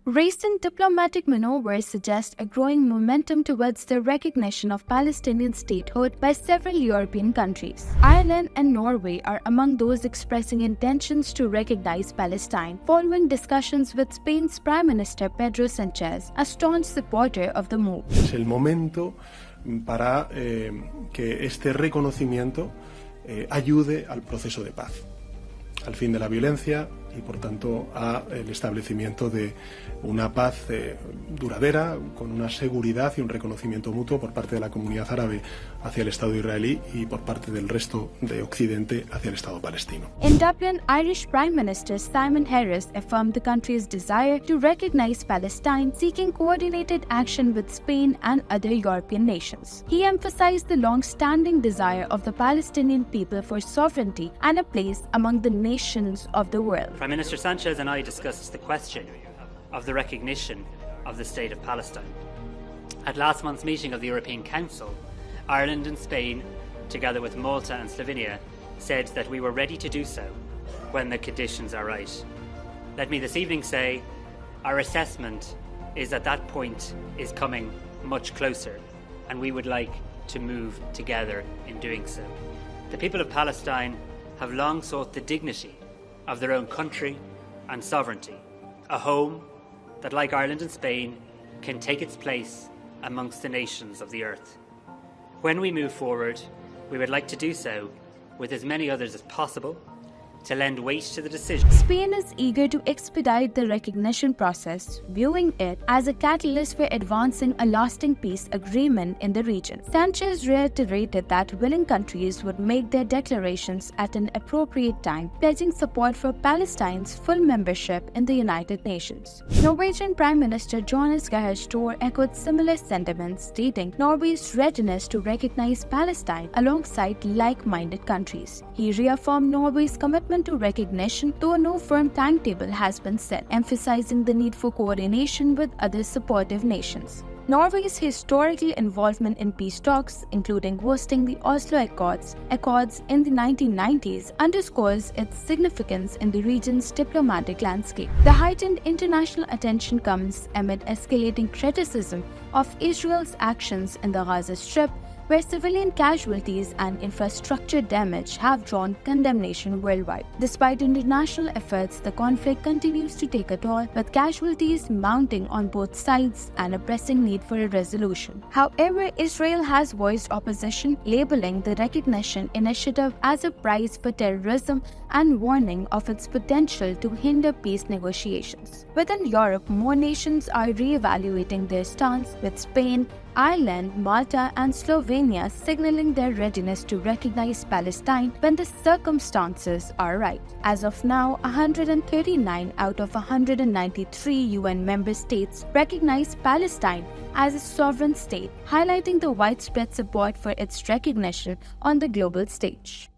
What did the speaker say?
Recent diplomatic maneuvers suggest a growing momentum towards the recognition of Palestinian statehood by several European countries. Ireland and Norway are among those expressing intentions to recognize Palestine, following discussions with Spain's Prime Minister Pedro Sanchez, a staunch supporter of the move. Es el momento para que este reconocimiento ayude al proceso de paz, al fin de la violencia y, por tanto, al establecimiento de una paz duradera, con una seguridad y un reconocimiento mutuo por parte de la comunidad árabe hacia el Estado israelí y por parte del resto de Occidente hacia el Estado palestino. In Dublin, Irish Prime Minister Simon Harris affirmed the country's desire to recognize Palestine, seeking coordinated action with Spain and other European nations. He emphasized the long-standing desire of the Palestinian people for sovereignty and a place among the nations of the world. Prime Minister Sanchez and I discussed the question of the recognition of the State of Palestine. At last month's meeting of the European Council, Ireland and Spain, together with Malta and Slovenia, said that we were ready to do so when the conditions are right. Let me this evening say our assessment is that that point is coming much closer, and we would like to move together in doing so. The people of Palestine have long sought the dignity of their own country and sovereignty, a home that, like Ireland and Spain, can take its place amongst the nations of the earth. When we move forward, we would like to do so with as many others as possible, to lend weight to the decision. Spain is eager to expedite the recognition process, viewing it as a catalyst for advancing a lasting peace agreement in the region. Sanchez reiterated that willing countries would make their declarations at an appropriate time, pledging support for Palestine's full membership in the United Nations. Norwegian Prime Minister Jonas Gahr Store echoed similar sentiments, stating Norway's readiness to recognize Palestine alongside like-minded countries. He reaffirmed Norway's commitment to recognition, though no firm timetable has been set, emphasizing the need for coordination with other supportive nations. Norway's historical involvement in peace talks, including hosting the Oslo Accords in the 1990s, underscores its significance in the region's diplomatic landscape. The heightened international attention comes amid escalating criticism of Israel's actions in the Gaza Strip, where civilian casualties and infrastructure damage have drawn condemnation worldwide. Despite international efforts, the conflict continues to take a toll, with casualties mounting on both sides and a pressing need for a resolution. However, Israel has voiced opposition, labeling the recognition initiative as a prize for terrorism and warning of its potential to hinder peace negotiations. Within Europe, more nations are re-evaluating their stance, with Spain, Ireland, Malta, and Slovenia signaling their readiness to recognize Palestine when the circumstances are right. As of now, 139 out of 193 UN member states recognize Palestine as a sovereign state, highlighting the widespread support for its recognition on the global stage.